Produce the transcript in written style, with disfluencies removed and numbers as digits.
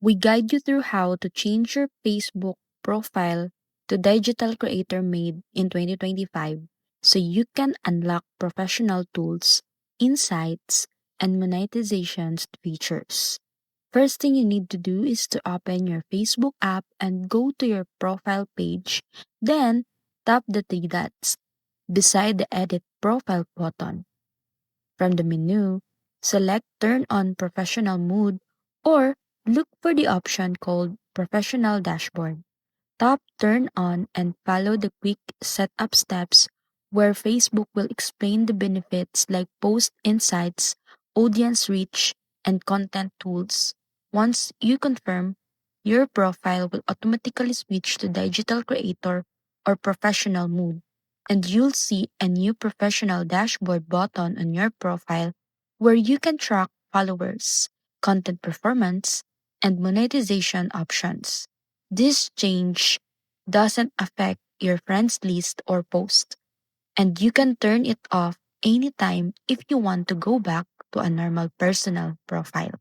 We guide you through how to change your Facebook profile to digital creator made in 2025 so you can unlock professional tools, insights, and monetizations features. First thing you need to do is to open your Facebook app and go to your profile page. Then tap the three dots beside the Edit Profile button. From the menu, select Turn on Professional Mode or look for the option called Professional Dashboard. Tap Turn on and follow the quick setup steps where Facebook will explain the benefits like post insights, audience reach, and content tools. Once you confirm, your profile will automatically switch to digital creator or professional mode, and you'll see a new professional dashboard button on your profile where you can track followers, content performance, and monetization options. This change doesn't affect your friends list or post, and you can turn it off anytime if you want to go back to a normal personal profile.